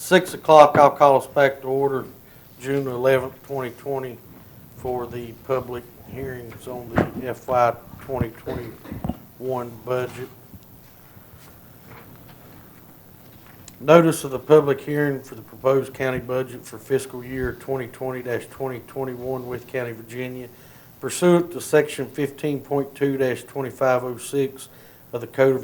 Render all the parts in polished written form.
6 o'clock, I'll call us back to order, June 11th, 2020, for the public hearings on the FY 2021 budget. Notice of the public hearing for the proposed county budget for fiscal year 2020-2021 Wythe County, Virginia. Pursuant to Section 15.2-2506 of the Code of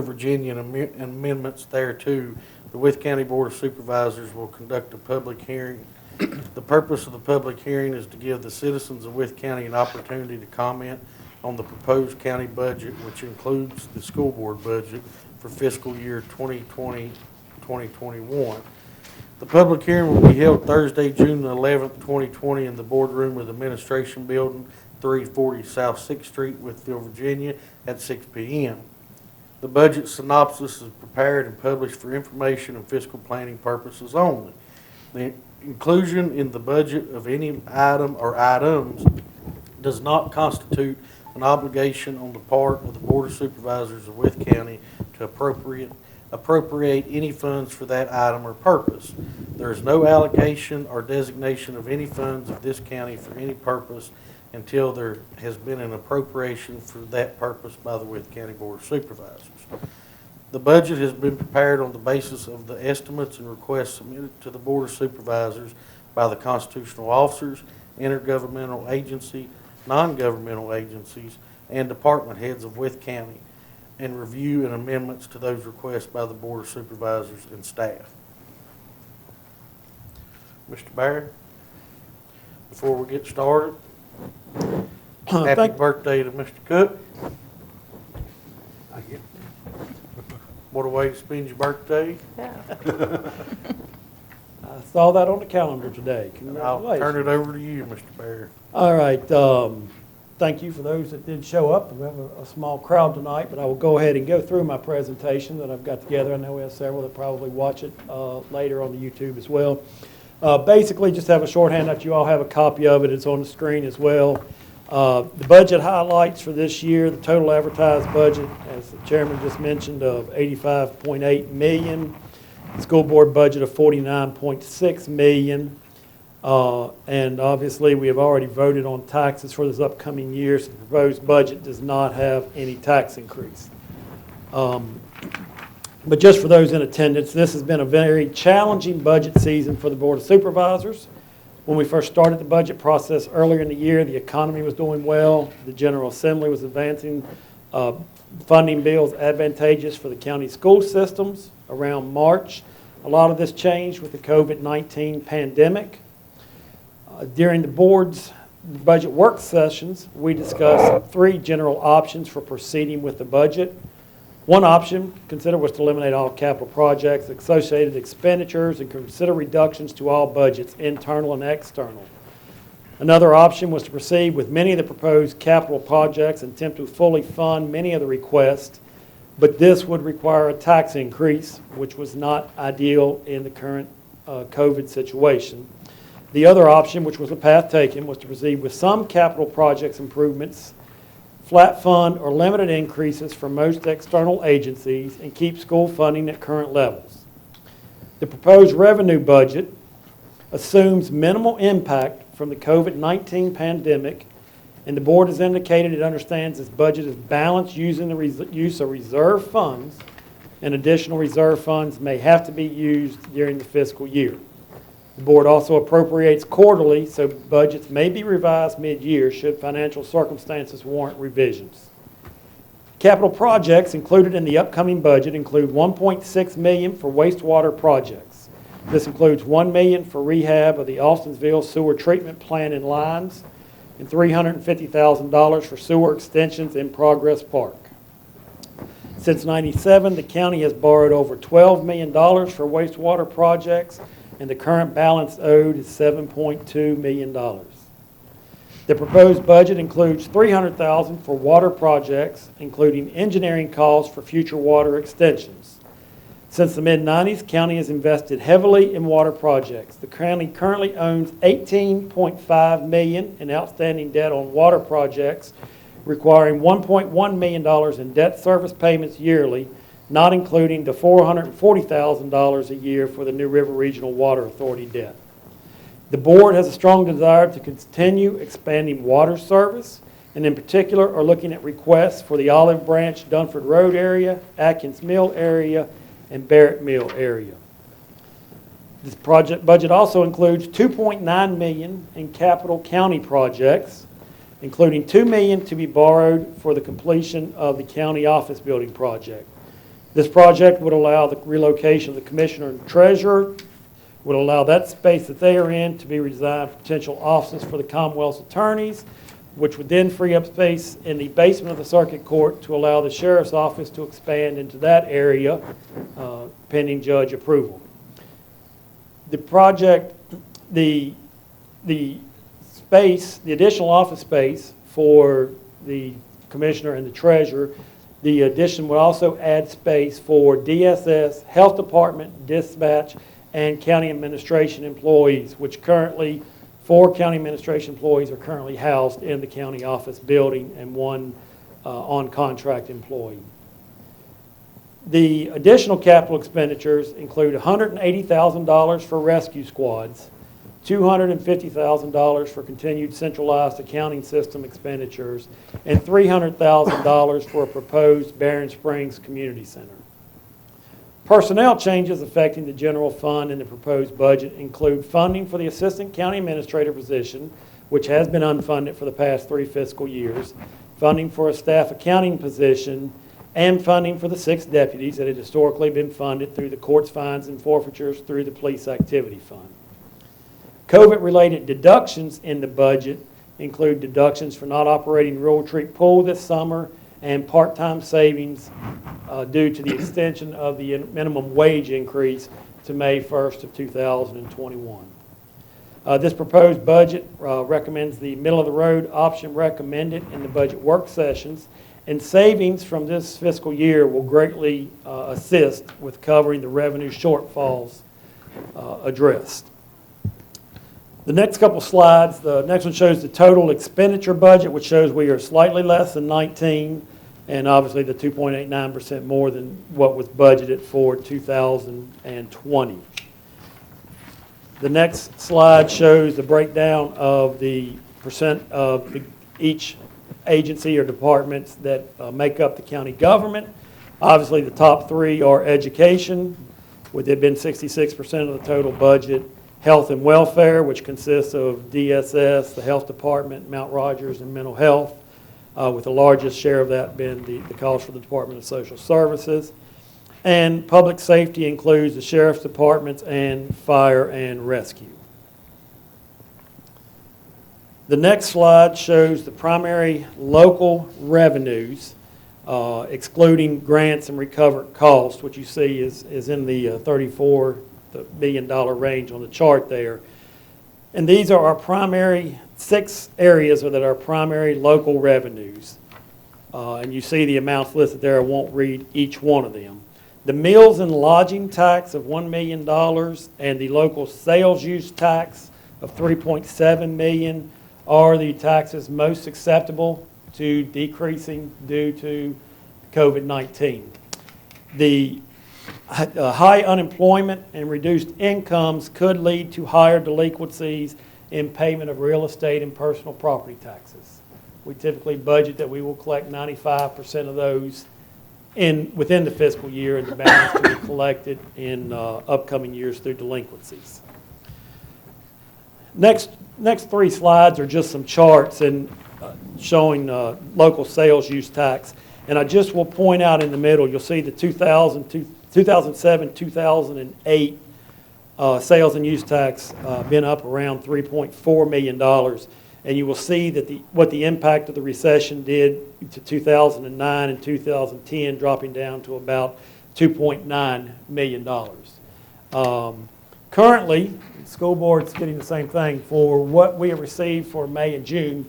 Virginia and amendments thereto, the Wythe County Board of Supervisors will conduct a public hearing. The purpose of the public hearing is to give the citizens of Wythe County an opportunity to comment on the proposed county budget, which includes the school board budget for fiscal year 2020-2021. The public hearing will be held Thursday, June 11th, 2020 in the boardroom of the Administration Building, 340 South 6th Street, Wytheville, Virginia at 6 p.m. The budget synopsis is prepared and published for information and fiscal planning purposes only. The inclusion in the budget of any item or items does not constitute an obligation on the part of the Board of Supervisors of Wythe County to appropriate any funds for that item or purpose. There is no allocation or designation of any funds of this county for any purpose until there has been an appropriation for that purpose by the Wythe County Board of Supervisors. The budget has been prepared on the basis of the estimates and requests submitted to the Board of Supervisors by the constitutional officers, intergovernmental agency, non-governmental agencies, and department heads of Wythe County, and review and amendments to those requests by the Board of Supervisors and staff. Mr. Barrett, before we get started, happy birthday to Mr. Cook. Thank you. What a way to spend your birthday. Yeah. I saw that on the calendar today. I'll Congratulations. turn it over to you, Mr. Barrett. All right. Thank you for those that did show up. We have a small crowd tonight, but I will go ahead and go through my presentation that I've got together. I know we have several that probably watch it later on the YouTube as well. Basically, just have a shorthand that you all have a copy of it. It's on the screen as well. The budget highlights for this year, the total advertised budget, as the chairman just mentioned, of $85.8 million. The school board budget of $49.6 million. And obviously, we have already voted on taxes for this upcoming year, so the proposed budget does not have any tax increase. But just for those in attendance, this has been a very challenging budget season for the Board of Supervisors. When we first started the budget process earlier in the year, the economy was doing well. The General Assembly was advancing funding bills advantageous for the county school systems around March. A lot of this changed with the COVID-19 pandemic. During the board's budget work sessions, we discussed three general options for proceeding with the budget. One option considered was to eliminate all capital projects, associated expenditures, and consider reductions to all budgets, internal and external. Another option was to proceed with many of the proposed capital projects and attempt to fully fund many of the requests, but this would require a tax increase, which was not ideal in the current COVID situation. The other option, which was the path taken, was to proceed with some capital projects improvements, flat fund or limited increases for most external agencies, and keep school funding at current levels. The proposed revenue budget assumes minimal impact from the COVID-19 pandemic, and the board has indicated it understands this budget is balanced using the use of reserve funds, and additional reserve funds may have to be used during the fiscal year. The board also appropriates quarterly, so budgets may be revised mid-year should financial circumstances warrant revisions. Capital projects included in the upcoming budget include $1.6 million for wastewater projects. This includes $1 million for rehab of the Austensville sewer treatment plant and lines, and $350,000 for sewer extensions in Progress Park. Since '97, the county has borrowed over $12 million for wastewater projects, and the current balance owed is $7.2 million. The proposed budget includes $300,000 for water projects, including engineering costs for future water extensions. Since the mid-'90s, the county has invested heavily in water projects. The county currently owns $18.5 million in outstanding debt on water projects, requiring $1.1 million in debt service payments yearly not including the $440,000 a year for the New River Regional Water Authority debt. The board has a strong desire to continue expanding water service, and in particular are looking at requests for the Olive Branch, Dunford Road area, Atkins Mill area, and Barrett Mill area. This project budget also includes $2.9 million in capital county projects, including $2 million to be borrowed for the completion of the county office building project. This project would allow the relocation of the commissioner and treasurer, would allow that space that they are in to be redesigned for potential offices for the Commonwealth's attorneys, which would then free up space in the basement of the circuit court to allow the sheriff's office to expand into that area, pending judge approval. The project, the space, the additional office space for the commissioner and the treasurer, the addition would also add space for DSS, health department, dispatch, and county administration employees, which currently, 4 county administration employees are currently housed in the county office building and 1 on-contract employee. The additional capital expenditures include $180,000 for rescue squads, $250,000 for continued centralized accounting system expenditures, and $300,000 for a proposed Barron Springs Community Center. Personnel changes affecting the general fund in the proposed budget include funding for the assistant county administrator position, which has been unfunded for the past 3 fiscal years, funding for a staff accounting position, and funding for the 6 deputies that had historically been funded through the courts, fines, and forfeitures through the police activity fund. COVID-related deductions in the budget include deductions for not operating Rural Retreat Pool this summer and part-time savings due to the extension of the minimum wage increase to May 1st of 2021. This proposed budget recommends the middle-of-the-road option recommended in the budget work sessions, and savings from this fiscal year will greatly assist with covering the revenue shortfalls addressed. The next couple slides, the next one shows the total expenditure budget, which shows we are slightly less than 19, and obviously the 2.89% more than what was budgeted for 2020. The next slide shows the breakdown of the percent of each agency or departments that make up the county government. Obviously the top 3 are education, with it being 66% of the total budget. Health and welfare, which consists of DSS, the health department, Mount Rogers, and mental health, with the largest share of that being the cost for the Department of Social Services. And public safety includes the sheriff's departments and fire and rescue. The next slide shows the primary local revenues, excluding grants and recovered costs, which you see is in the $34 million range on the chart there. And these are our primary 6 areas that are primary local revenues. And you see the amounts listed there. I won't read each one of them. The meals and lodging tax of $1 million and the local sales use tax of $3.7 million are the taxes most acceptable to decreasing due to COVID-19. The high unemployment and reduced incomes could lead to higher delinquencies in payment of real estate and personal property taxes. We typically budget that we will collect 95% of those within the fiscal year, and the balance to be collected in upcoming years through delinquencies. Next 3 slides are just some charts and showing local sales use tax. And I just will point out in the middle, you'll see the 2007, 2008 sales and use tax been up around $3.4 million. And you will see that what the impact of the recession did to 2009 and 2010, dropping down to about $2.9 million. Currently, the school board's getting the same thing. For what we have received for May and June,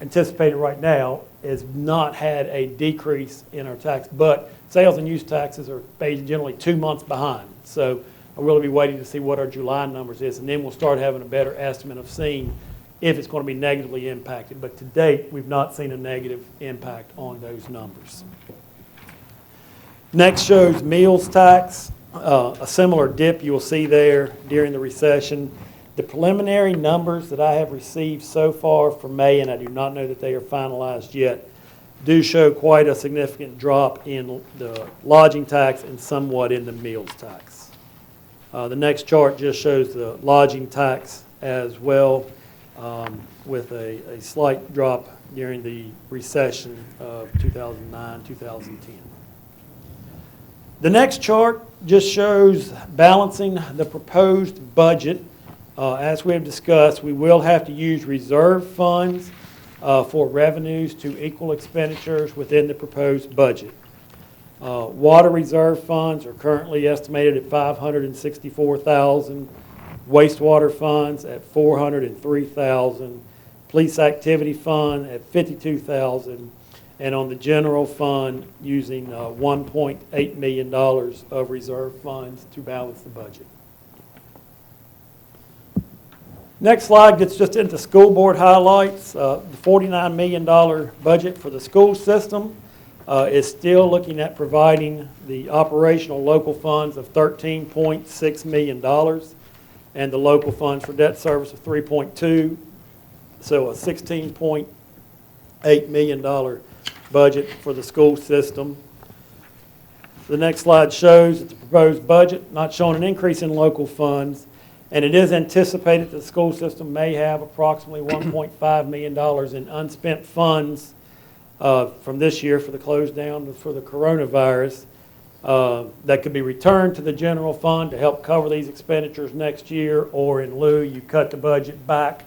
anticipated right now, has not had a decrease in our tax, but sales and use taxes are generally 2 months behind. So I'll really be waiting to see what our July numbers is, and then we'll start having a better estimate of seeing if it's going to be negatively impacted. But to date, we've not seen a negative impact on those numbers. Next shows meals tax, a similar dip you will see there during the recession. The preliminary numbers that I have received so far for May, and I do not know that they are finalized yet, do show quite a significant drop in the lodging tax and somewhat in the meals tax. The next chart just shows the lodging tax as well, with a slight drop during the recession of 2009, 2010. The next chart just shows balancing the proposed budget. As we have discussed, we will have to use reserve funds for revenues to equal expenditures within the proposed budget. Water reserve funds are currently estimated at $564,000, wastewater funds at $403,000, police activity fund at $52,000, and on the general fund using $1.8 million of reserve funds to balance the budget. Next slide gets just into school board highlights. The $49 million budget for the school system is still looking at providing the operational local funds of $13.6 million and the local funds for debt service of $3.2, so a $16.8 million budget for the school system. The next slide shows that the proposed budget not showing an increase in local funds, and it is anticipated that the school system may have approximately $1.5 million in unspent funds from this year for the close down for the coronavirus that could be returned to the general fund to help cover these expenditures next year, or in lieu, you cut the budget back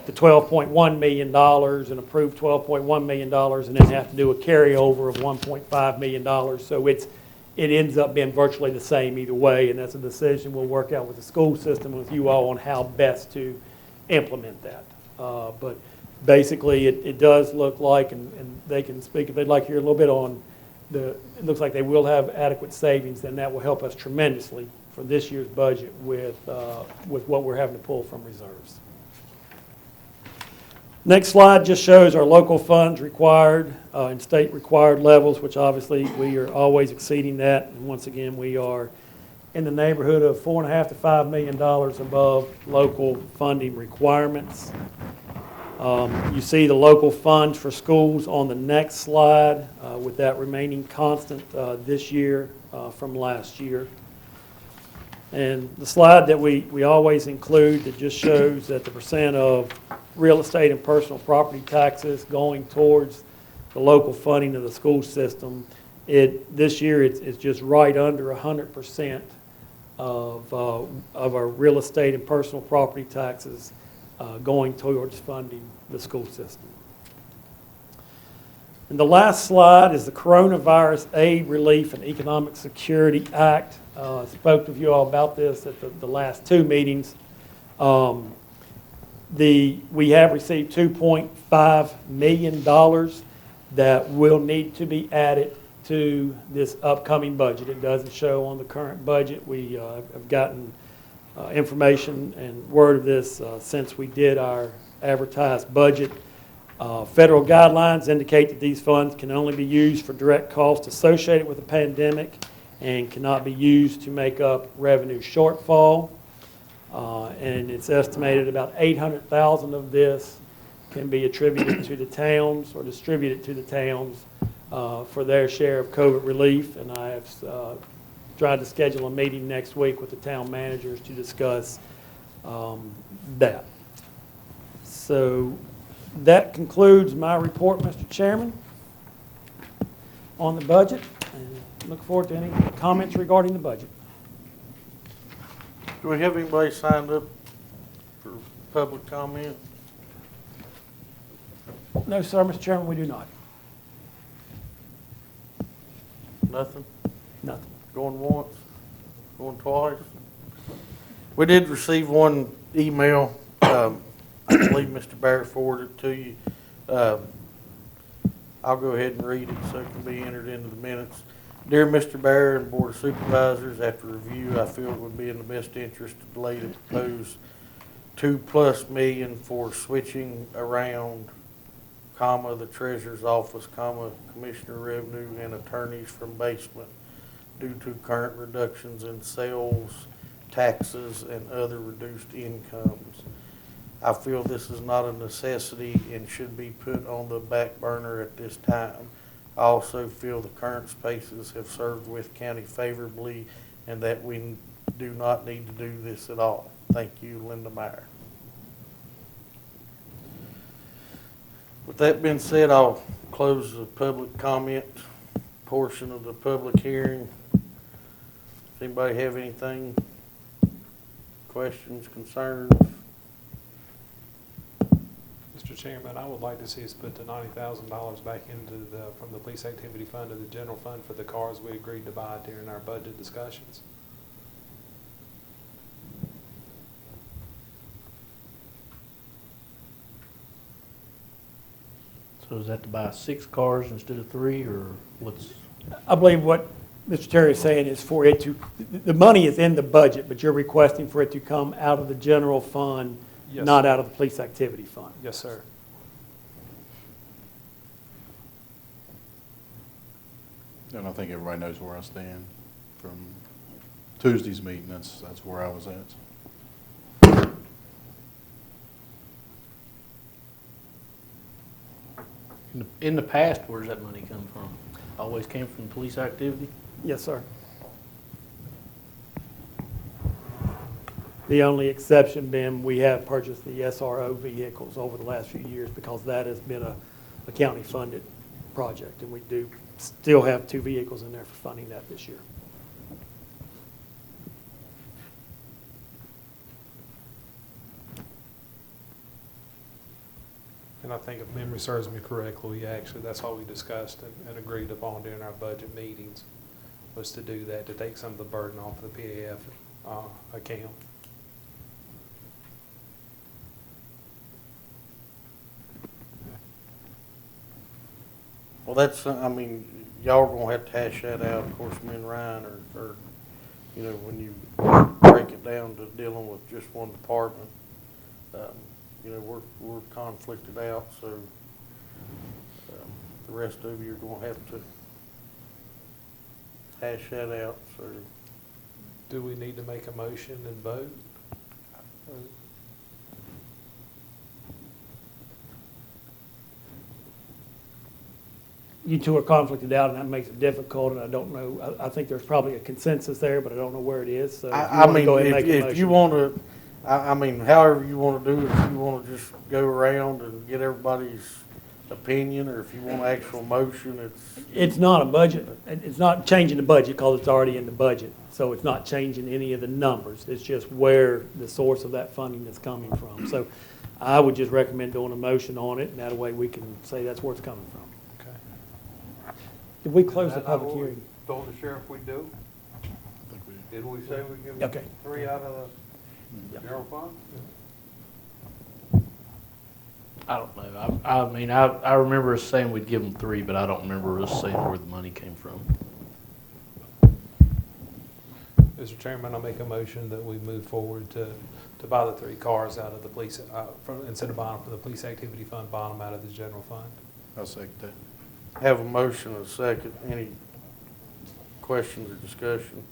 to $12.1 million and approve $12.1 million and then have to do a carryover of $1.5 million. So it ends up being virtually the same either way, and that's a decision we'll work out with the school system with you all on how best to implement that. But basically, it does look like, and they can speak if they'd like to hear a little bit on it looks like they will have adequate savings, and that will help us tremendously for this year's budget with what we're having to pull from reserves. Next slide just shows our local funds required and state required levels, which obviously we are always exceeding that. And once again, we are in the neighborhood of $4.5 to $5 million above local funding requirements. You see the local funds for schools on the next slide, with that remaining constant this year from last year. And the slide that we always include that just shows that the percent of real estate and personal property taxes going towards the local funding of the school system. This year it's just right under 100% of our real estate and personal property taxes going towards funding the school system. And the last slide is the Coronavirus Aid, Relief, and Economic Security Act. I spoke with you all about this at the last two meetings. We have received $2.5 million that will need to be added to this upcoming budget. It doesn't show on the current budget. We have gotten information and word of this since we did our advertised budget. Federal guidelines indicate that these funds can only be used for direct costs associated with the pandemic and cannot be used to make up revenue shortfall. And it's estimated about $800,000 of this can be attributed to the towns or distributed to the towns for their share of COVID relief. And I have tried to schedule a meeting next week with the town managers to discuss that. So that concludes my report, Mr. Chairman, on the budget. And look forward to any comments regarding the budget. Do we have anybody signed up for public comment? No, sir, Mr. Chairman, we do not. Nothing? Nothing. Going once? Going twice? We did receive one email. I believe Mr. Barrett forwarded it to you. I'll go ahead and read it so it can be entered into the minutes. Dear Mr. Barrett and Board of Supervisors, after review, I feel it would be in the best interest to delay the proposed $2+ million for switching around, the Treasurer's Office, Commissioner of Revenue, and attorneys from basement due to current reductions in sales, taxes, and other reduced incomes. I feel this is not a necessity and should be put on the back burner at this time. I also feel the current spaces have served Wythe County favorably and that we do not need to do this at all. Thank you, Linda Meyer. With that being said, I'll close the public comment portion of the public hearing. Does anybody have anything? Questions, concerns? Mr. Chairman, I would like to see us put the $90,000 back into from the police activity fund to the general fund for the cars we agreed to buy during our budget discussions. So is that to buy 6 cars instead of 3, or what's? I believe what Mr. Terry is saying is for it to, the money is in the budget, but you're requesting for it to come out of the general fund, Yes, not sir. out of the police activity fund. Yes, sir. And I think everybody knows where I stand from Tuesday's meeting. That's where I was at. In the past, where's that money come from? Always came from police activity? Yes, sir. The only exception being we have purchased the SRO vehicles over the last few years because that has been a county-funded project, and we do still have 2 vehicles in there for funding that this year. And I think if memory serves me correctly, actually, that's all we discussed and agreed upon during our budget meetings, was to do that, to take some of the burden off the PAF account. Well, that's, I mean, y'all are gonna have to hash that out, of course, me and Ryan, or, you know, when you break it down to dealing with just one department. You know, we're conflicted out, so, the rest of you are gonna have to hash that out, so. Do we need to make a motion and vote? You two are conflicted out, and that makes it difficult, and I don't know, I think there's probably a consensus there, but I don't know where it is, so if you I want to mean, go ahead and make a if you motion. wanna, I mean, however you wanna do it, if you wanna just go around and get everybody's opinion, or if you want actual motion, It's not a budget, it's not changing the budget because it's already in the budget, so it's not changing any of the numbers. It's just where the source of that funding is coming from. So I would just recommend doing a motion on it, and that way we can say that's where it's coming from. Okay. Did we close the Isn't that public what we hearing? Told the sheriff we do? I think we, Didn't we say we give Okay. them 3 out of Yeah. the general fund? I don't know. I mean, I remember us saying we'd give them 3, but I don't remember us saying where the money came from. Mr. Chairman, I'll make a motion that we move forward to buy the 3 cars out of the police, instead of buying them from the police activity fund, buy them out of the general fund. I'll second that. have a motion and a second. Any questions or discussion?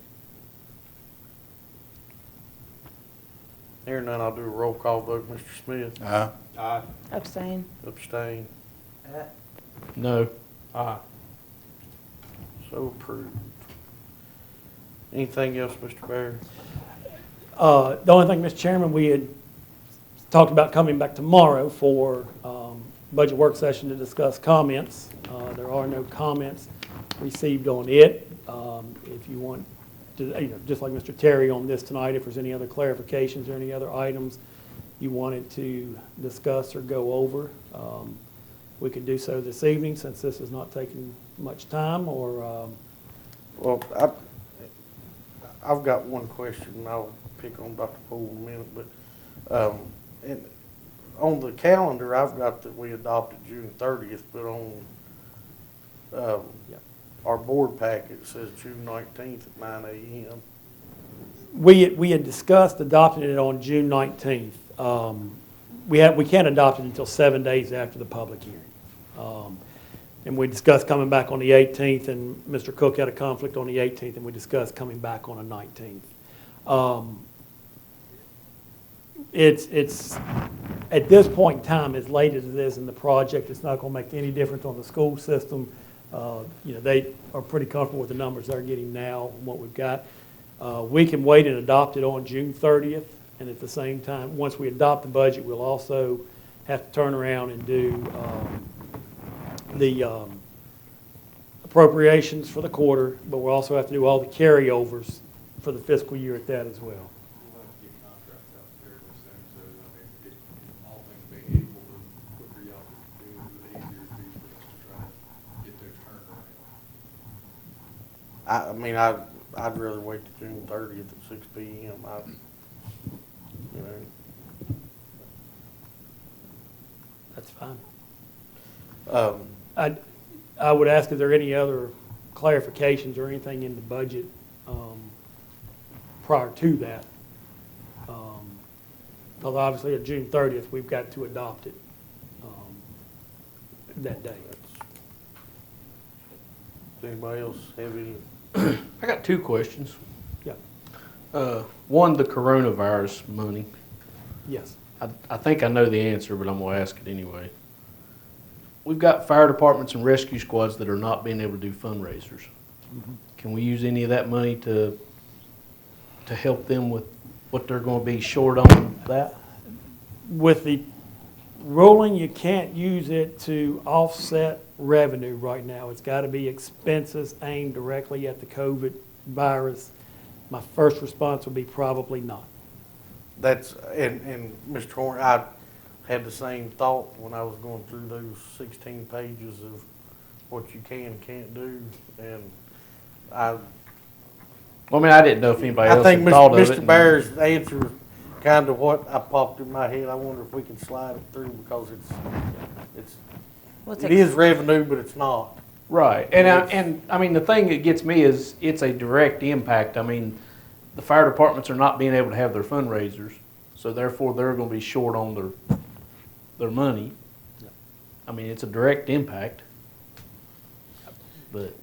Hearing none, I'll do a roll call vote. Mr. Smith? Aye. Aye. Abstain. Abstain. No. Aye. So approved. Anything else, Mr. Barry? The only thing, Mr. Chairman, we had talked about coming back tomorrow for budget work session to discuss comments. There are no comments received on it. If you want to, you know, just like Mr. Terry on this tonight, if there's any other clarifications or any other items you wanted to discuss or go over, we can do so this evening since this is not taking much time, or Well, I've got one question, and I'll pick on Dr. Poole in a minute, but, and on the calendar, I've got that we adopted June 30th, but on, Yeah. our board packet says June 19th at 9 a.m. we had discussed adopting it on June 19th. We can't adopt it until 7 days after the public hearing. And we discussed coming back on the 18th, and Mr. Cook had a conflict on the 18th, and we discussed coming back on the 19th. It's, at this point in time, as late as it is in the project, it's not going to make any difference on the school system. They are pretty comfortable with the numbers they're getting now and what we've got. We can wait and adopt it on June 30th, and at the same time, once we adopt the budget, we'll also have to turn around and do the appropriations for the quarter, but we'll also have to do all the carryovers for the fiscal year at that as well. We'll have to get contracts out fairly soon, so, I mean, get all things being equal, the quicker y'all can do it, the easier it is for us to try to get those turned around. I mean, I'd rather wait till June 30th at 6 PM. You know, That's fine. um, I would ask, is there any other clarifications or anything in the budget prior to that? Because obviously at June 30th, we've got to adopt it that day. does anybody else have any? I got two questions. Yeah, One, the coronavirus money. yes. I think I know the answer, but I'm going to ask it anyway. We've got fire departments and rescue squads that are not being able to do fundraisers. Can we use any of that money to help them with what they're going to be short on that? With the ruling, you can't use it to offset revenue right now. It's got to be expenses aimed directly at the COVID virus. My first response would be probably not. That's, and Mr. Horn, I had the same thought when I was going through those 16 pages of what you can and can't do, and I Well, I mean, I didn't know if anybody else think had thought of it. Mr. Bear's answer was kind of what I popped in my head. I wonder if we can slide it through because it is revenue, but it's not. Right, and I mean, the thing that gets me is it's a direct impact. I mean, the fire departments are not being able to have their fundraisers, so therefore they're going to be short on their money. I mean, it's a direct impact,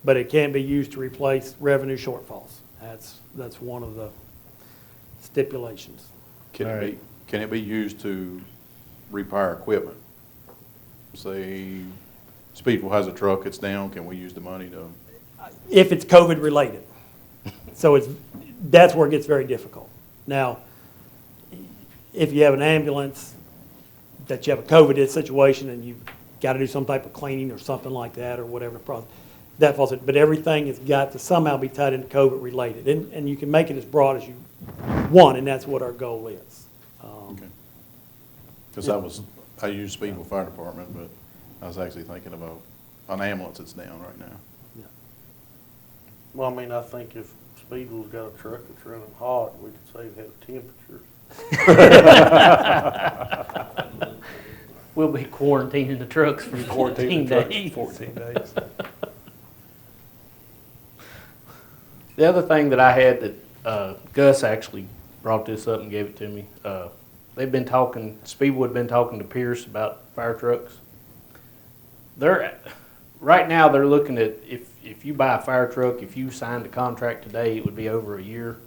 But it can be used to replace revenue shortfalls. That's one of the stipulations. Can All it be, right. can it be used to repair equipment? Say, Speedwell has a truck, it's down, can we use the money to? If it's COVID related. So that's where it gets very difficult. Now, if you have an ambulance that you have a COVID situation and you've got to do some type of cleaning or something like that or whatever the process, that falls in. But everything has got to somehow be tied into COVID related. And you can make it as broad as you want, and that's what our goal is. Because I use Speedwell Fire Department, but I was actually thinking about an ambulance that's down right now. Well, I mean, I think if Speedwell's got a truck that's running hot, we could say it had a temperature. we'll be quarantining the trucks for 14 days. 14 days. The other thing that I had that Gus actually brought this up and gave it to me. They've been talking, Speedwell had been talking to Pierce about fire trucks. Right now they're looking at, if you buy a fire truck, if you signed a contract today, it would be over a year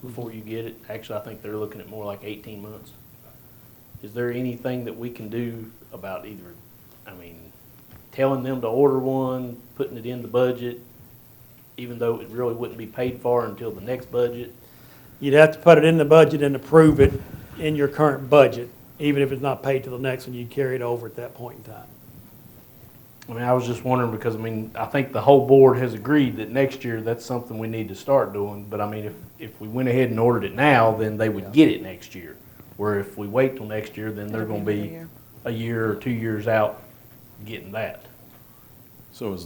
before you get it. Actually, I think they're looking at more like 18 months. Is there anything that we can do about either, I mean, telling them to order one, putting it in the budget, even though it really wouldn't be paid for until the next budget? You'd have to put it in the budget and approve it in your current budget. Even if it's not paid to the next one, you carry it over at that point in time. I mean, I was just wondering because, I mean, I think the whole board has agreed that next year that's something we need to start doing. But I mean, if we went ahead and ordered it now, then they would get it next year. Where if we wait till next year, then they're going to be a year or 2 years out getting that. So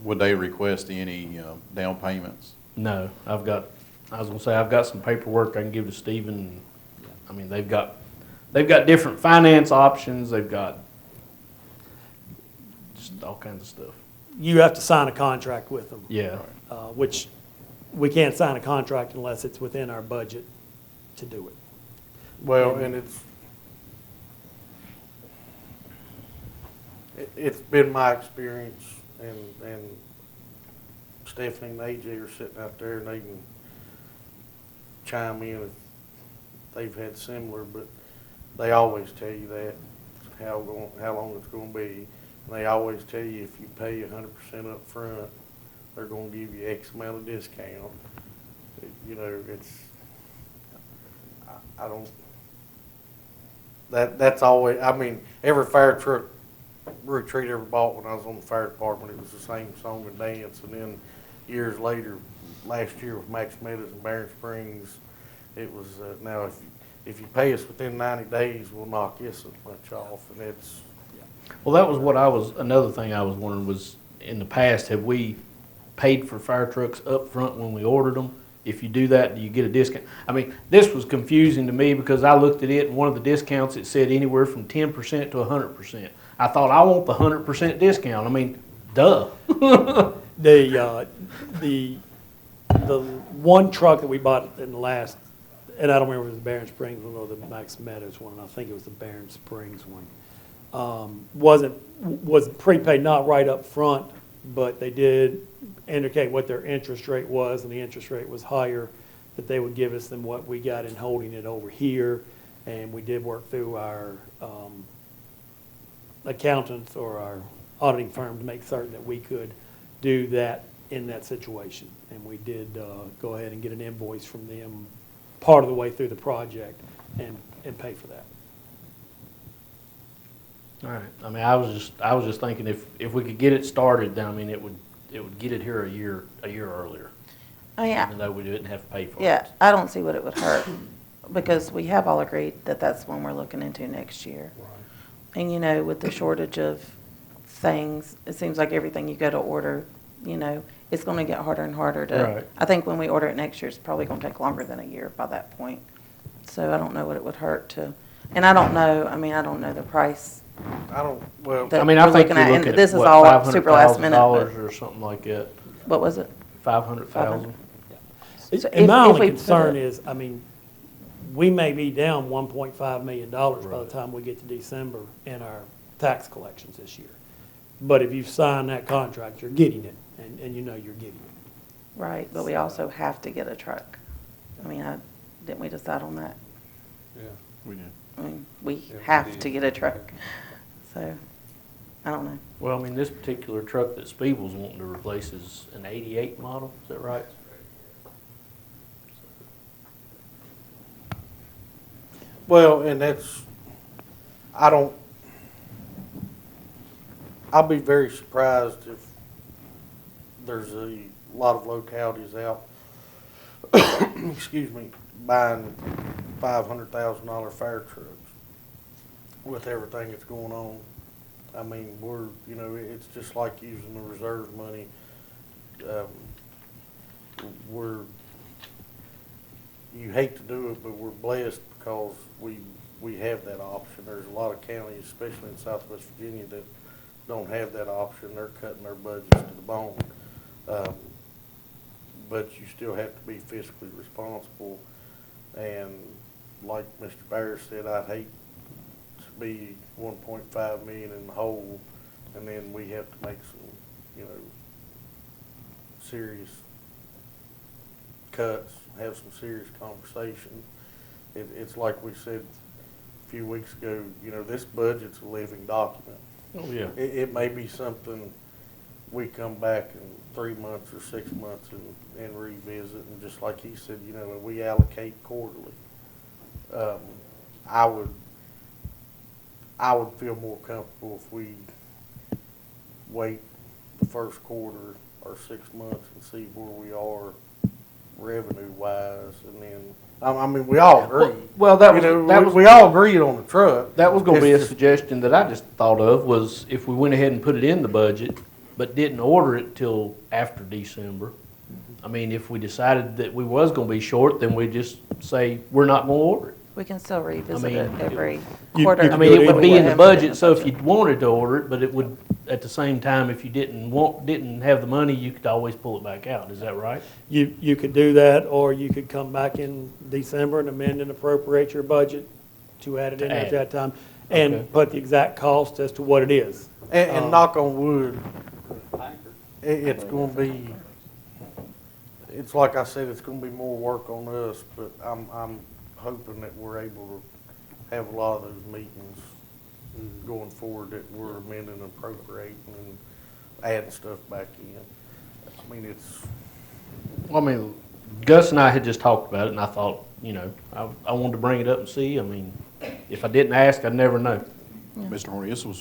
would they request any down payments? No, I was going to say, I've got some paperwork I can give to Stephen. I mean, they've got different finance options. They've got just all kinds of stuff. You have to sign a contract with them. Yeah. Which we can't sign a contract unless it's within our budget to do it. Well, and It's been my experience, and Stephanie and AJ are sitting out there, and they can chime in if they've had similar, but they always tell you that, how long it's gonna be. And they always tell you if you pay 100% up front, they're gonna give you X amount of discount. You know, I don't, that's always, I mean, every fire truck retreat ever bought when I was on the fire department, it was the same song and dance. And then years later, last year with Max Meadows and Barron Springs, it was, now if you pay us within 90 days, we'll knock this much off. And it's, Well, that was another thing I was wondering was, in the past, have we paid for fire trucks up front when we ordered them? If you do that, do you get a discount? I mean, this was confusing to me because I looked at it and one of the discounts, it said anywhere from 10% to 100%. I thought, I want the 100% discount. I mean, duh. The one truck that we bought in the last, and I don't remember if it was the Barron Springs one or the Max Meadows one, I think it was the Barron Springs one, was prepaid, not right up front, but they did indicate what their interest rate was, and the interest rate was higher that they would give us than what we got in holding it over here. And we did work through our accountants or our auditing firm to make certain that we could do that in that situation. And we did go ahead and get an invoice from them part of the way through the project and pay for that. All right. I mean, I was just thinking if we could get it started, then I mean, it would get it here a year earlier. Oh, yeah. Even though we didn't have to pay for it. Yeah, I don't see what it would hurt, because we have all agreed that that's one we're looking into next year. And, you know, with the shortage of things, it seems like everything you go to order, you know, it's gonna get harder and harder to. Right. I think when we order it next year, it's probably gonna take longer than a year by that point. So I don't know what it would hurt to, and I don't know the price I don't, well, that I mean, we're I think looking you're at, looking and at, this is what, all super last minute. $500,000 but- or something like that. What was it? 500,000. So And my if only we concern put it- is, I mean, we may be down $1.5 million by the Right. time we get to December in our tax collections this year. But if you sign that contract, you're getting it, and you know you're getting it. Right, but we also have to get a truck. I mean, didn't we decide on that? Yeah. We did. I mean, we Yeah, we have did. to get a truck. So, I don't know. Well, I mean, this particular truck that Spiebel's wanting to replace is an 88 model, is that right? well, and that's, I'll be very surprised if there's a lot of localities out, excuse me, buying $500,000 fire trucks with everything that's going on. I mean, you know, it's just like using the reserve money. You hate to do it, but we're blessed because we have that option. There's a lot of counties, especially in Southwest Virginia, that don't have that option. They're cutting their budgets to the bone. But you still have to be fiscally responsible. And like Mr. Bear said, I'd hate to be 1.5 million in the hole, and then we have to make some, you know, serious cuts, have some serious conversation. It's like we said a few weeks ago, you know, this budget's a living document. Oh, yeah. It may be something we come back in 3 months or 6 months and revisit, and just like he said, you know, we allocate quarterly. I would feel more comfortable if we wait the first quarter or 6 months and see where we are revenue-wise, and then, I mean, we all agree. Well, that was, You know, that was, we all agreed on the truck. that was gonna be a It's just- suggestion that I just thought of, was if we went ahead and put it in the budget, but didn't order it till after December. I mean, if we decided that we was gonna be short, then we just say, we're not gonna order it. We can still revisit mean, it every you quarter. could I mean, it would be in the Have it budget, so if you wanted to order it, but it would, at the same time, if you didn't have the money, you could always pull it back out, is that right? You could do that, or you could come back in December and amend and appropriate your budget to add it in To at add that time. Okay. and put the exact cost as to what it is. And knock on wood, it's gonna be, it's like I said, it's gonna be more work on us, but I'm hoping that we're able to have a lot of those meetings going forward, that we're amending and appropriating and adding stuff back in. I mean, it's, Well, I mean, Gus and I had just talked about it, and I thought, you know, I wanted to bring it up and see. I mean, if I didn't ask, I'd never know. Mr. Horny, this was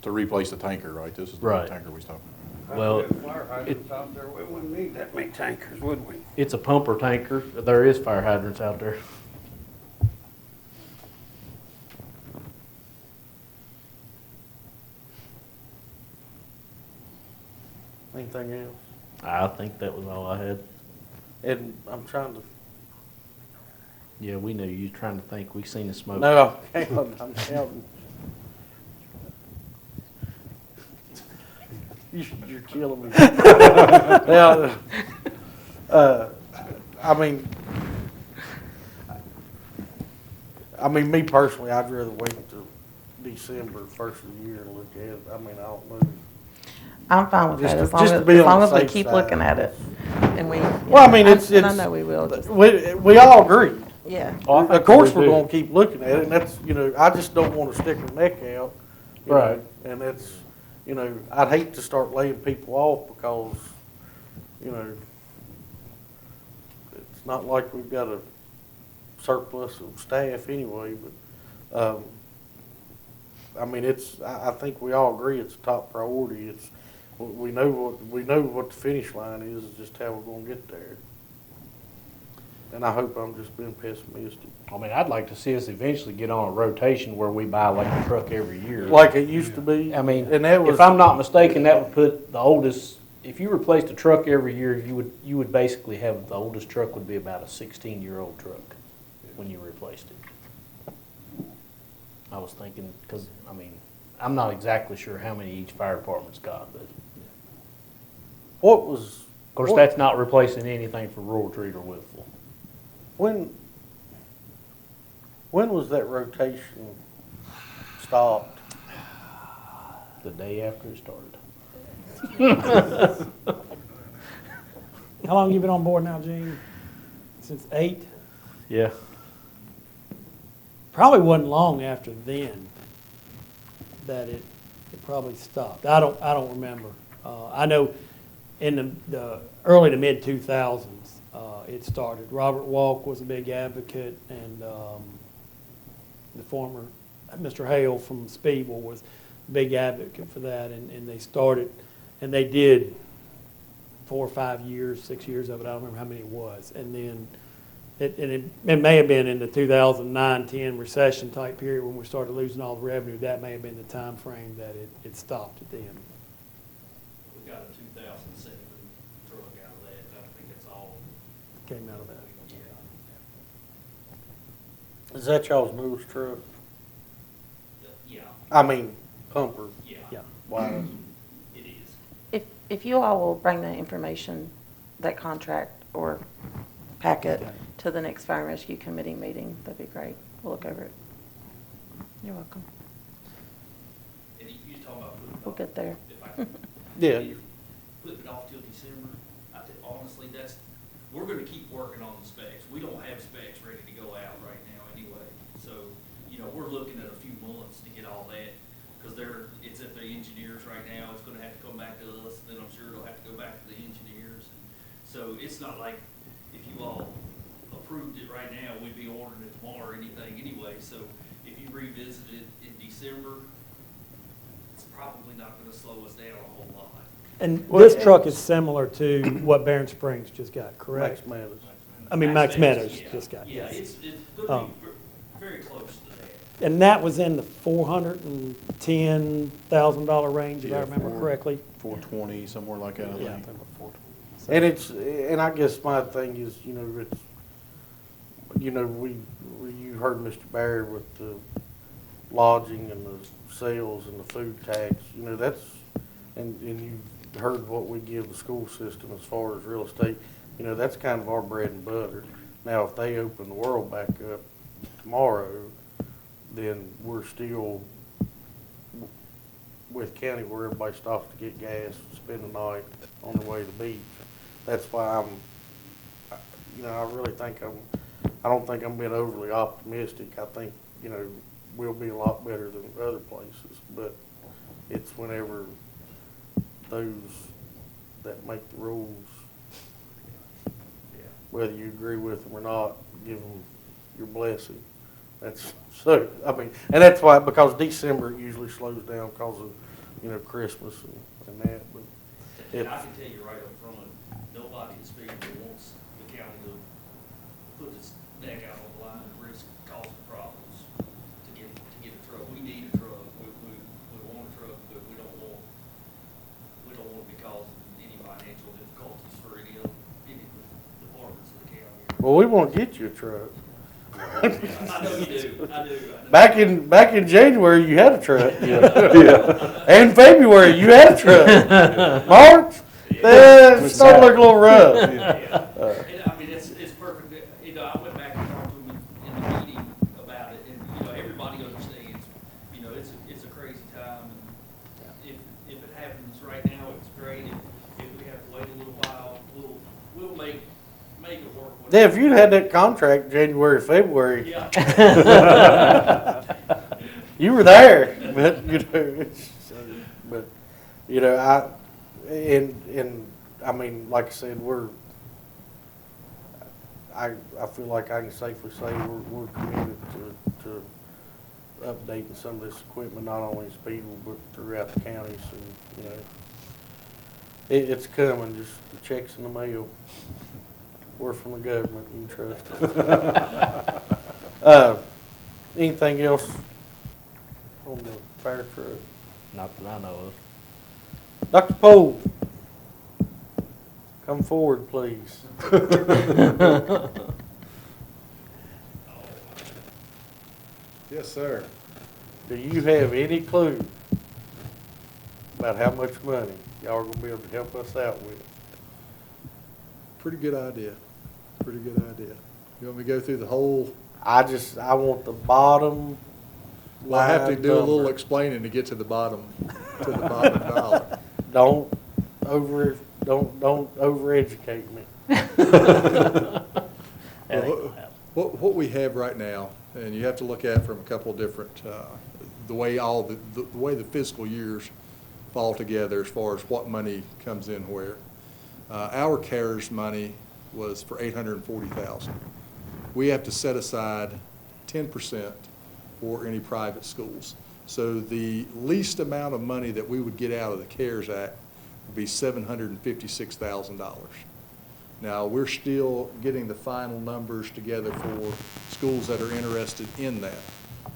to replace the tanker, right? This is the Right. tanker we was talking Well, If we had fire hydrants out there, we wouldn't need that many tankers, would we? it's a pumper tanker. There is fire hydrants out there. anything else? I think that was all I had. And I'm trying to, Yeah, we knew you were trying to think. We seen the smoke. no, I'm counting. You're killing me. Now, I mean, me personally, I'd rather wait till December, first of the year and look at it. I mean, I don't know. I'm fine with Just that, to- as long just as, to be as on long the as we safe keep side. looking at it, and we. Well, I mean, and I it's- know we will, just, We all agree. yeah. Oh, I think Of course, we we're do. gonna keep looking at it, and that's, you know, I just don't wanna stick our neck out. you know, Right. And that's, you know, I'd hate to start laying people off because, you know, it's not like we've got a surplus of staff anyway, but, I mean, I think we all agree it's a top priority. We know what the finish line is just how we're gonna get there. And I hope I'm just being pessimistic. I mean, I'd like to see us eventually get on a rotation where we buy like a truck every year. Like it used to be. I mean, and that was, if I'm not mistaken, that would put the oldest, if you replaced a truck every year, you would basically have, the oldest truck would be about a 16-year-old truck when you replaced it. I was thinking, because, I mean, I'm not exactly sure how many each fire department's got, but, what was, of course, that's not replacing anything for Rural Treat or Whitful. when was that rotation stopped? The day after it started. How long you been on board now, Gene? Since 8? Yeah. Probably wasn't long after then that it probably stopped. I don't remember. I know in the early to mid 2000s it started. Robert Walk was a big advocate, and the former Mr. Hale from Speedwell was a big advocate for that, and they started, and they did 4 or 5 years, 6 years of it. I don't remember how many it was, and then. It may have been in the 2009-10 recession type period when we started losing all the revenue. That may have been the time frame that it stopped at the end. We got a 2007 truck out of that. I think it's all. Came out of that. Is that y'all's newest truck? Yeah, I mean, pumper. yeah, Yeah. Wow. it is. If you all will bring the information, that contract or packet Okay. to the next Fire and Rescue Committee meeting, that'd be great. We'll look over it. You're welcome. And you was talking about putting it We'll off. get there. If I could Yeah. put it off till December, honestly, we're gonna keep working on the specs. We don't have specs ready to go out right now anyway. So, we're looking at a few months to get all that, because it's at the engineers right now. It's gonna have to come back to us, then I'm sure it'll have to go back to the engineers. So it's not like if you all approved it right now, we'd be ordering it tomorrow or anything anyway. So if you revisit it in December, it's probably not gonna slow us down a whole lot. And this truck is similar to what Barron Springs just got, correct? Max Meadows. I mean, Max Meadows Yeah, just got, Yeah, yes. it's gonna Um, be very close to that. And that was in the $410,000 range, if I Yeah, remember correctly. 420, somewhere like that, I Yeah, I think. think it was 420. And I guess my thing is, you heard Mr. Barry with the lodging and the sales and the food tax, and you heard what we give the school system as far as real estate, that's kind of our bread and butter. Now, if they open the world back up tomorrow, then we're still Wythe County where everybody stops to get gas, spend the night on the way to the beach. That's why I really think I don't think I'm being overly optimistic. I think, we'll be a lot better than other places, but it's whenever those that make the rules, whether you agree with them or not, give them your blessing. That's so, and that's why, because December usually slows down because of, Christmas and that, but And I can tell you right up front, nobody in Speedway wants the county to put its neck out on the line and risk causing problems to get a truck. We need a truck. We want a truck, but we don't want to be causing any financial difficulties for any departments of the county. well, we want to get you a truck. I know you do. I do. Back in January, you had a truck. And February, you had a truck. March, it's starting to look a little rough. It's perfect. I went back and talked to them in the meeting about it, and, everybody understands, it's a crazy time. And if it happens right now, it's great. If we have to wait a little while, we'll make it work. Yeah, if you'd had that contract January, February, Yeah. you were there. But like I said, I feel like I can safely say we're committed to updating some of this equipment, not only in Speedwell but throughout the counties, and it's coming. Just the checks in the mail. We're from the government, you can trust us. Anything else on the fire truck? Not that I know of. Dr. Poole, come forward, please. Yes, sir. Do you have any clue about how much money y'all are gonna be able to help us out with? Pretty good idea. Pretty good idea. You want me to go through the whole? I want the bottom Well, I have to line do a little number. explaining to get to the bottom dollar. Don't overeducate me. Well, what we have right now, and you have to look at it from a couple of different, the way the fiscal years fall together as far as what money comes in where. Our CARES money was for $840,000. We have to set aside 10% for any private schools. So the least amount of money that we would get out of the CARES Act would be $756,000. Now, we're still getting the final numbers together for schools that are interested in that.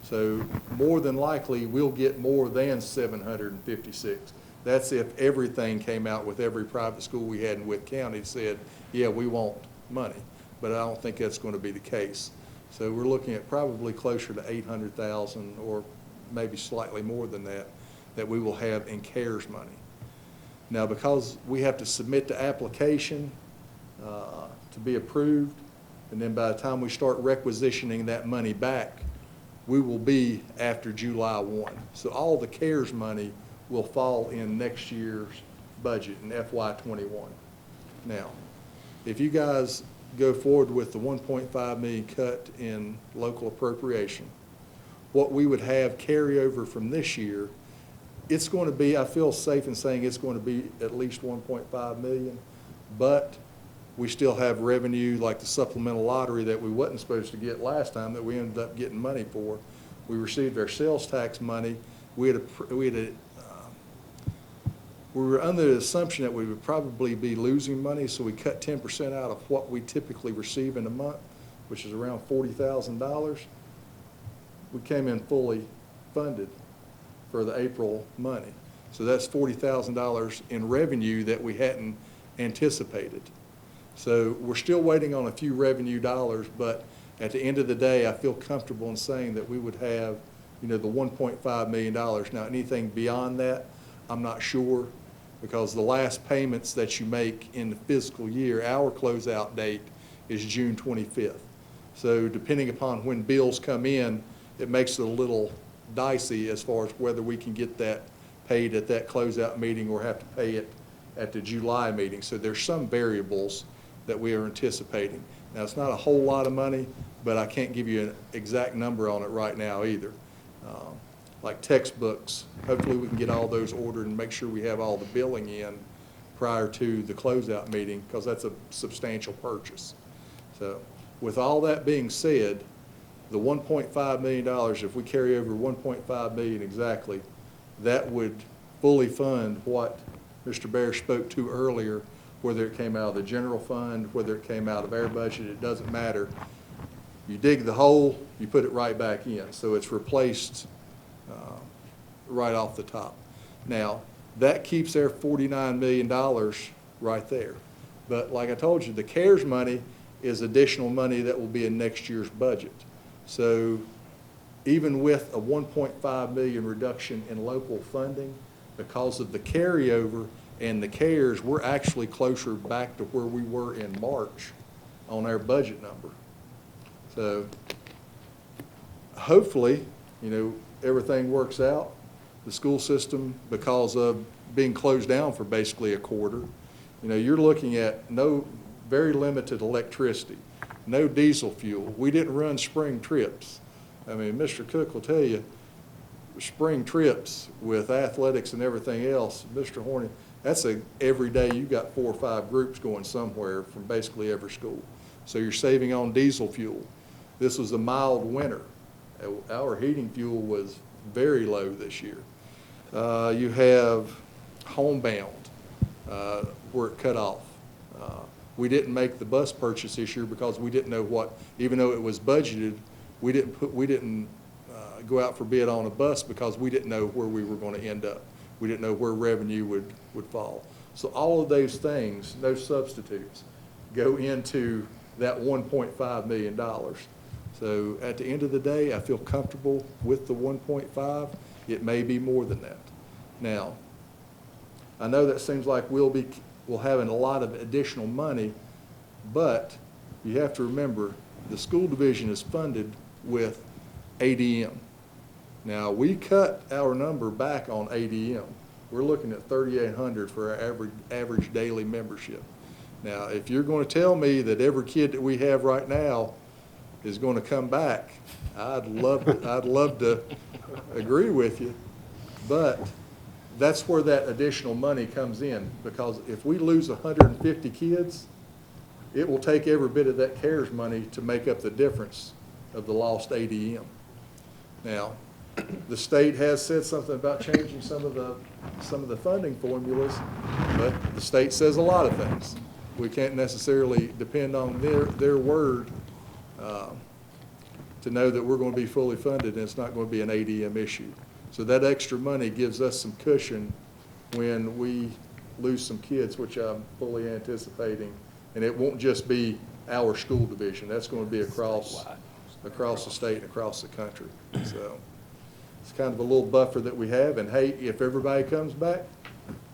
So more than likely, we'll get more than 756. That's if everything came out with every private school we had in Wythe County said, yeah, we want money. But I don't think that's going to be the case. So we're looking at probably closer to 800,000 or maybe slightly more than that, that we will have in CARES money. Now, because we have to submit the application to be approved, and then by the time we start requisitioning that money back, we will be after July 1. So all the CARES money will fall in next year's budget in FY21. Now, if you guys go forward with the 1.5 million cut in local appropriation, what we would have carryover from this year, it's going to be, I feel safe in saying it's going to be at least 1.5 million, but we still have revenue like the supplemental lottery that we wasn't supposed to get last time that we ended up getting money for. We received our sales tax money. We were under the assumption that we would probably be losing money, so we cut 10% out of what we typically receive in a month, which is around $40,000. We came in fully funded for the April money. So that's $40,000 in revenue that we hadn't anticipated. So we're still waiting on a few revenue dollars, but at the end of the day, I feel comfortable in saying that we would have, the $1.5 million. Now, anything beyond that, I'm not sure, because the last payments that you make in the fiscal year, our closeout date is June 25th. So depending upon when bills come in, it makes it a little dicey as far as whether we can get that paid at that closeout meeting or have to pay it at the July meeting. So there's some variables that we are anticipating. Now, it's not a whole lot of money, but I can't give you an exact number on it right now either. Like textbooks, hopefully we can get all those ordered and make sure we have all the billing in prior to the closeout meeting, because that's a substantial purchase. So with all that being said, the $1.5 million, if we carry over $1.5 million exactly, that would fully fund what Mr. Bear spoke to earlier, whether it came out of the general fund, whether it came out of our budget, it doesn't matter. You dig the hole, you put it right back in. So it's replaced right off the top. Now, that keeps their $49 million right there. But like I told you, the CARES money is additional money that will be in next year's budget. So even with a $1.5 million reduction in local funding, because of the carryover and the CARES, we're actually closer back to where we were in March on our budget number. So hopefully, everything works out. The school system, because of being closed down for basically a quarter, you're looking at very limited electricity, no diesel fuel. We didn't run spring trips. I mean, Mr. Cook will tell you, spring trips with athletics and everything else, Mr. Horny, that's every day you got 4 or 5 groups going somewhere from basically every school. So you're saving on diesel fuel. This was a mild winter. Our heating fuel was very low this year. You have homebound, where it cut off. We didn't make the bus purchase this year because we didn't know what, even though it was budgeted, we didn't go out for bid on a bus because we didn't know where we were going to end up. We didn't know where revenue would fall. So all of those things, no substitutes, go into that $1.5 million. So at the end of the day, I feel comfortable with the 1.5. It may be more than that. Now, I know that seems like we'll have a lot of additional money, but you have to remember the school division is funded with ADM. Now, we cut our number back on ADM. We're looking at $3,800 for our average daily membership. Now, if you're going to tell me that every kid that we have right now is going to come back, I'd love to agree with you, but that's where that additional money comes in, because if we lose 150 kids, it will take every bit of that CARES money to make up the difference of the lost ADM. Now, the state has said something about changing some of the funding formulas, but the state says a lot of things. We can't necessarily depend on their word to know that we're going to be fully funded and it's not going to be an ADM issue. So that extra money gives us some cushion when we lose some kids, which I'm fully anticipating. And it won't just be our school division. That's going to be across the state and across the country. So it's kind of a little buffer that we have. And hey, if everybody comes back,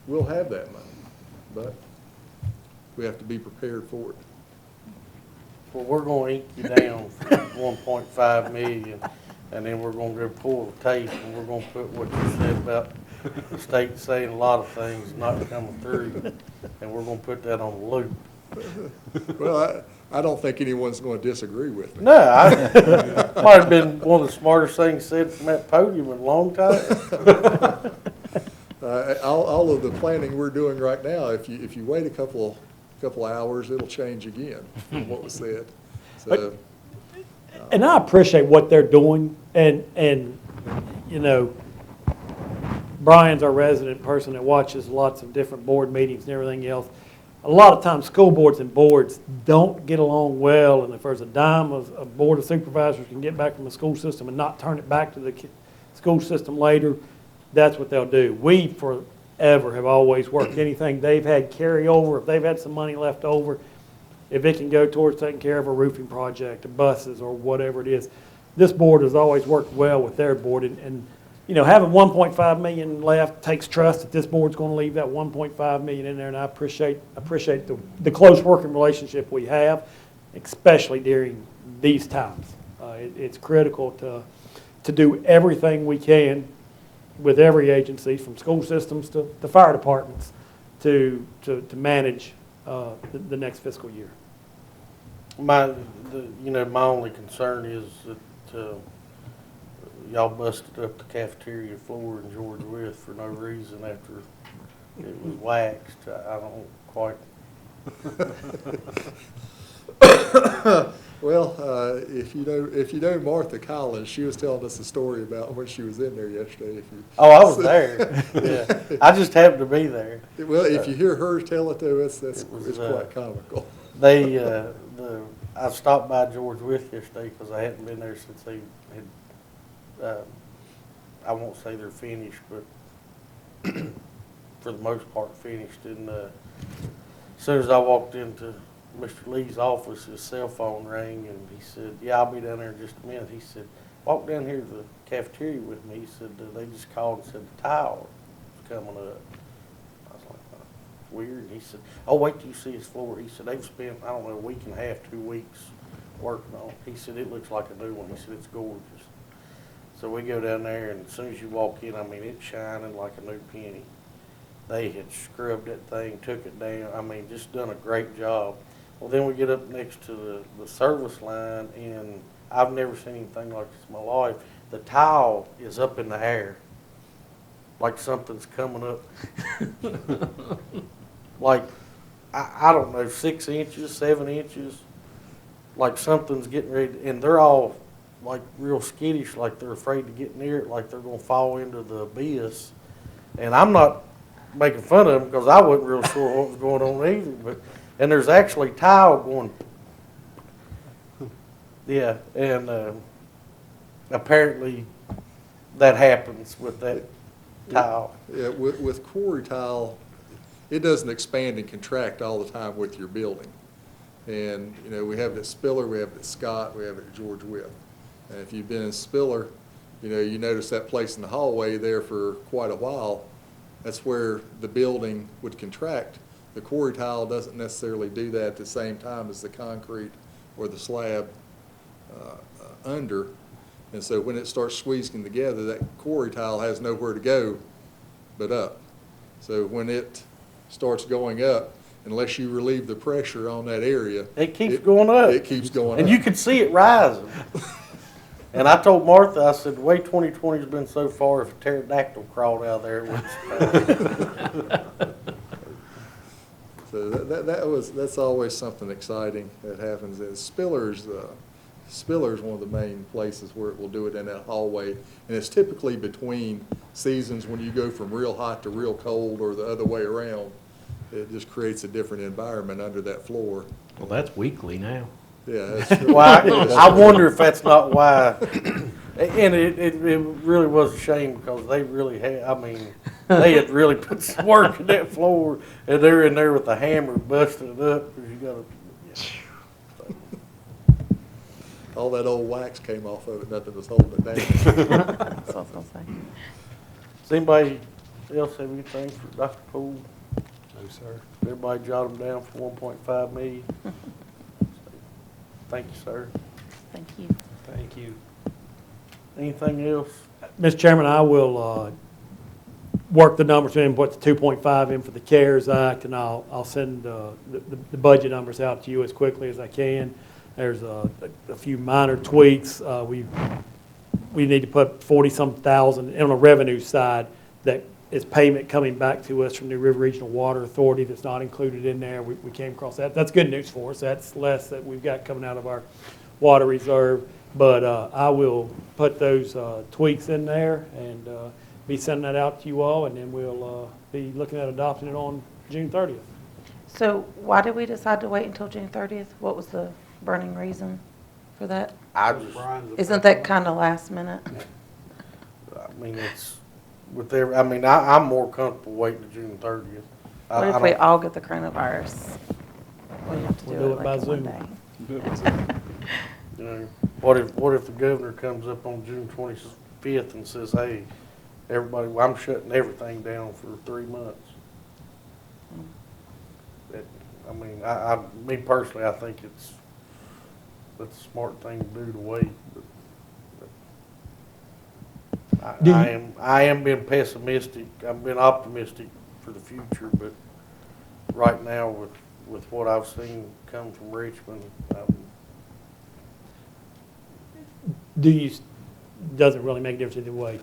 we'll have that money. But we have to be prepared for it. Well, we're going to ink you down for 1.5 million, and then we're going to go pull the tape, and we're going to put what you said about the state saying a lot of things not coming through, and we're going to put that on the loop. Well, I don't think anyone's going to disagree with me. No, might have been one of the smartest things said from that podium in a long time. All of the planning we're doing right now, if you wait a couple hours, it'll change again from what was said. So, And I appreciate what they're doing, and Brian's our resident person that watches lots of different board meetings and everything else. A lot of times, school boards and boards don't get along well, and if there's a dime a board of supervisors can get back from the school system and not turn it back to the school system later, that's what they'll do. We forever have always worked anything they've had carry over, if they've had some money left over, if it can go towards taking care of a roofing project, or buses, or whatever it is. This board has always worked well with their board, and having 1.5 million left takes trust that this board's going to leave that 1.5 million in there, and I appreciate the close working relationship we have, especially during these times. It's critical to do everything we can with every agency, from school systems to the fire departments, to manage the next fiscal year. My only concern is that, y'all busted up the cafeteria floor in George Wythe for no reason after it was waxed. I don't quite. Well, if you know Martha Collins, she was telling us a story about when she was in there yesterday. Oh, I was there. Yeah, I just happened to be there. Well, if you hear her tell it to us, it's was, quite comical. I stopped by George Wythe yesterday because I hadn't been there since they had, I won't say they're finished, but for the most part finished. And as soon as I walked into Mr. Lee's office, his cell phone rang, and he said, "Yeah, I'll be down there in just a minute." He said, "Walk down here to the cafeteria with me." He said, "They just called and said the tile was coming up." I was like, weird. And he said, "Oh, wait till you see his floor." He said, "They've spent, I don't know, a week and a half, 2 weeks working on it." He said, "It looks like a new one." He said, "It's gorgeous." So we go down there, and as soon as you walk in, I mean, it's shining like a new penny. They had scrubbed that thing, took it down. I mean, just done a great job. Well, then we get up next to the service line, and I've never seen anything like this in my life. The tile is up in the air, like something's coming up. Like, I don't know, 6 inches, 7 inches, like something's getting ready, and they're all like real skittish, like they're afraid to get near it, like they're going to fall into the abyss. And I'm not making fun of them because I wasn't real sure what was going on either. And there's actually tile going, yeah, and apparently that happens with that tile. Yeah, with quarry tile, it doesn't expand and contract all the time with your building. And, we have it at Spiller, we have it at Scott, we have it at George Wythe. And if you've been in Spiller, you notice that place in the hallway there for quite a while. That's where the building would contract. The quarry tile doesn't necessarily do that at the same time as the concrete or the slab under. And so when it starts squeezing together, that quarry tile has nowhere to go but up. So when it starts going up, unless you relieve the pressure on that area, it keeps going up. It keeps going up. And you can see it rising. And I told Martha, I said, the way 2020's been so far, if a pterodactyl crawled out there, it would. So that's always something exciting that happens. Is Spiller's one of the main places where it will do it in that hallway, and it's typically between seasons when you go from real hot to real cold or the other way around. It just creates a different environment under that floor. Well, that's weekly now. Yeah. Well, I wonder if that's not why. And it really was a shame because they really had, I mean, they had really put some work in that floor, and they're in there with a hammer busting it up because you got to. All that old wax came off of it, nothing was holding it down. That's what I was gonna say. Does anybody else have anything for Dr. Poole? No, sir. Everybody jot them down for 1.5 million. Thank you, sir. Thank you. Thank you. Anything else? Mr. Chairman, I will work the numbers in, put the 2.5 in for the CARES Act, and I'll send the budget numbers out to you as quickly as I can. There's a few minor tweaks. We need to put 40-some thousand on a revenue side that is payment coming back to us from the River Regional Water Authority that's not included in there. We came across that. That's good news for us. That's less that we've got coming out of our water reserve. But I will put those tweaks in there and be sending that out to you all, and then we'll be looking at adopting it on June 30th. So why did we decide to wait until June 30th? What was the burning reason for that? I just, Isn't that kind of last minute? I mean, it's with every, I mean, I'm more comfortable waiting to June 30th. What if we all get the coronavirus? We have to We'll do do it it by like in one Zoom. day. You know, what if the governor comes up on June 25th and says, "Hey, everybody, well, I'm shutting everything down for 3 months." I mean, me personally, I think that's a smart thing to do to wait. But Do you- I am being pessimistic. I've been optimistic for the future, but right now with what I've seen come from Richmond, Do you, doesn't really make a difference either way.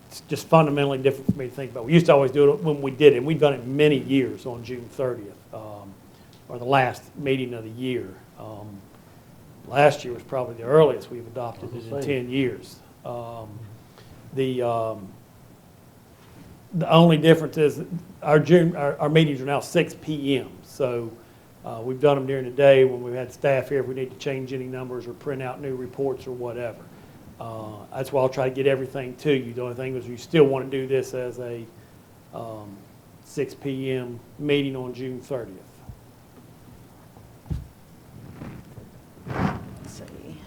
It's just fundamentally different for me to think about. We used to always do it when we did it, and we've done it many years on June 30th, or the last meeting of the year. Last year was probably the earliest we've adopted it in 10 years. The only difference is our meetings are now 6 PM. So we've done them during the day when we've had staff here, if we need to change any numbers or print out new reports or whatever. That's why I'll try to get everything to you. The only thing is you still want to do this as a 6 PM meeting on June 30th. Let's see.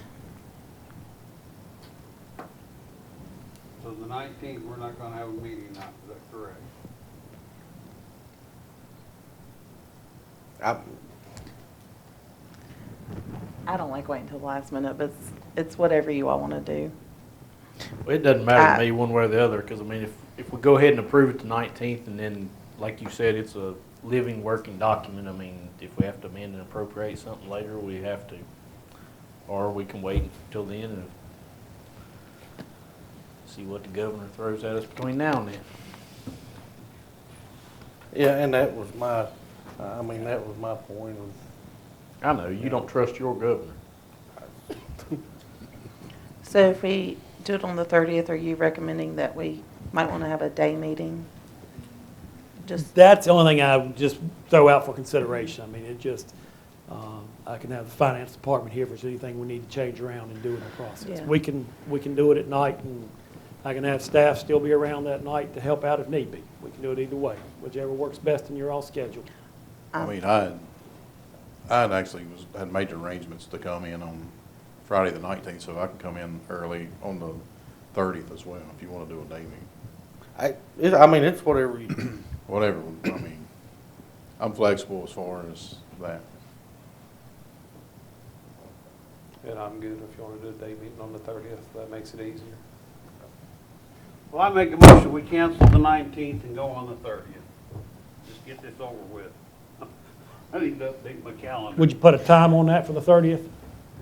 So the 19th, we're not gonna have a meeting now, is that correct? I don't like waiting till the last minute, but it's whatever you all want to do. Well, it doesn't matter to me one way or the other, because I mean, if we go ahead and approve it the 19th, and then, like you said, it's a living, working document, I mean, if we have to amend and appropriate something later, we have to. Or we can wait until then and see what the governor throws at us between now and then. yeah, and that was my point of, I know, you don't trust your governor. So if we do it on the 30th, are you recommending that we might want to have a day meeting? Just, That's the only thing I would just throw out for consideration. I mean, it just, I can have the finance department here if there's anything we need to change around and do in the process. Yeah. We can do it at night, and I can have staff still be around that night to help out if need be. We can do it either way, whichever works best in your all schedule. I mean, I had actually had made arrangements to come in on Friday the 19th, so I can come in early on the 30th as well, if you want to do a day meeting. I mean, it's whatever you, Whatever, I mean, I'm flexible as far as that. And I'm good if you want to do a day meeting on the 30th, that makes it easier. Well, I make a motion, we cancel the 19th and go on the 30th. Just get this over with. I need to update my calendar. Would you put a time on that for the 30th?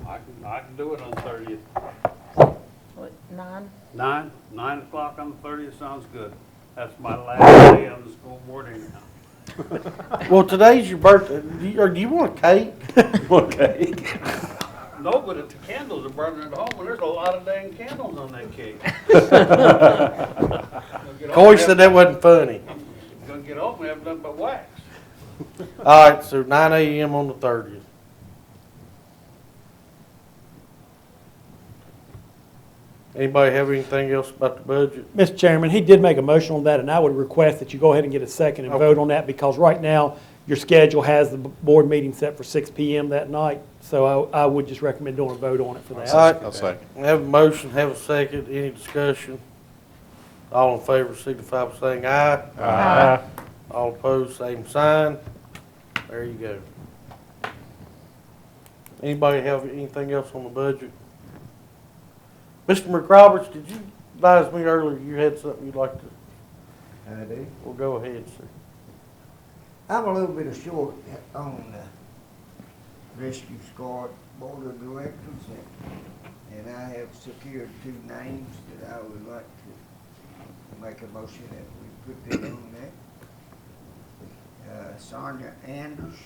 I can do it on the 30th. what, 9? 9 o'clock on the 30th sounds good. That's my last day on the school board anyhow. well, today's your birthday. Do you want a cake? Okay. No, but the candles are burning at home, and there's a lot of dang candles on that cake. Coy said that wasn't funny. Gonna get home and have nothing but wax. All right, so 9 AM on the 30th. Anybody have anything else about the budget? Mr. Chairman, he did make a motion on that, and I would request that you go ahead and get a second and vote on that, because right now, your schedule has the board meeting set for 6 PM that night, so I would just recommend doing a vote on it for that. All right. I'll second. Have a motion, have a second, any discussion? All in favor signify by saying aye. Aye. All opposed, same sign. There you go. Anybody have anything else on the budget? Mr. McRoberts, did you advise me earlier you had something you'd like to? I do. Well, go ahead, sir. I'm a little bit short on the rescue squad board of directors, and I have secured 2 names that I would like to make a motion that we put them on that. Sonia Anders,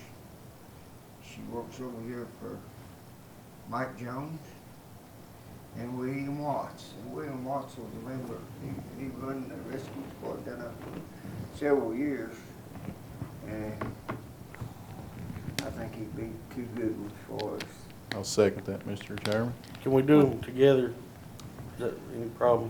she works over here for Mike Jones, and William Watts. And William Watts was a member, he run the rescue squad down there for several years. And I think he'd be too good for us. I'll second that, Mr. Chairman. Can we do them together? Is that any problem?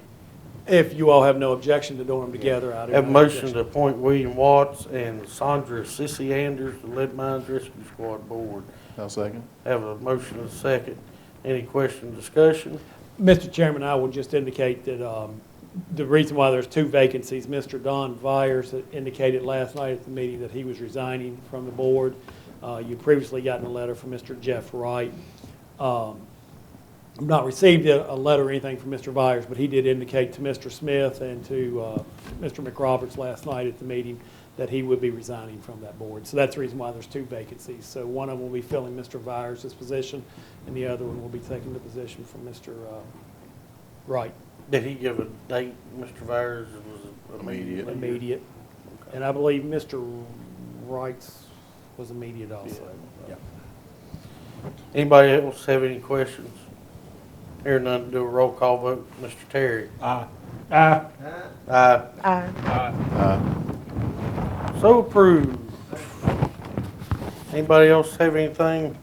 If you all have no objection to doing them together, I do. Have a not motion objection. to appoint William Watts and Sandra Sissy Anders to Lead Mines Rescue Squad Board. I'll second. Have a motion and a second. Any question, discussion? Mr. Chairman, I would just indicate that the reason why there's 2 vacancies, Mr. Don Vyers indicated last night at the meeting that he was resigning from the board. You previously gotten a letter from Mr. Jeff Wright. I've not received a letter or anything from Mr. Byers, but he did indicate to Mr. Smith and to Mr. McRoberts last night at the meeting that he would be resigning from that board. So that's the reason why there's 2 vacancies. So one of them will be filling Mr. Byers' position, and the other one will be taking the position from Mr. Wright. Did he give a date, Mr. Byers? Was it Immediate. Immediate. And I believe Mr. Wright's was immediate also. Yeah. Anybody else have any questions? Hear none, do a roll call vote. Mr. Terry? Aye. Aye. Aye. Aye. So approved. Anybody else have anything?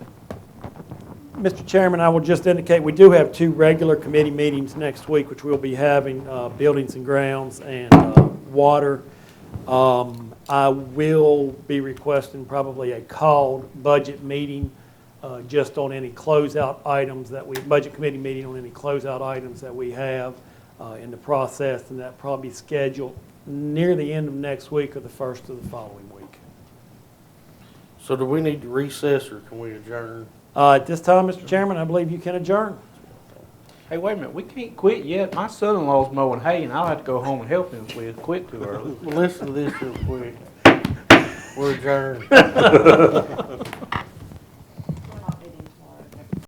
Mr. Chairman, I will just indicate, we do have 2 regular committee meetings next week, which we'll be having, Buildings and Grounds and Water. I will be requesting probably a called budget meeting just on any closeout items that budget committee meeting on any closeout items that we have in the process, and that probably scheduled near the end of next week or the first of the following week. So do we need to recess or can we adjourn? At this time, Mr. Chairman, I believe you can adjourn. Hey, wait a minute, we can't quit yet. My son-in-law's mowing hay, and I'll have to go home and help him if we quit too early. Well, listen to this real quick. We're adjourned.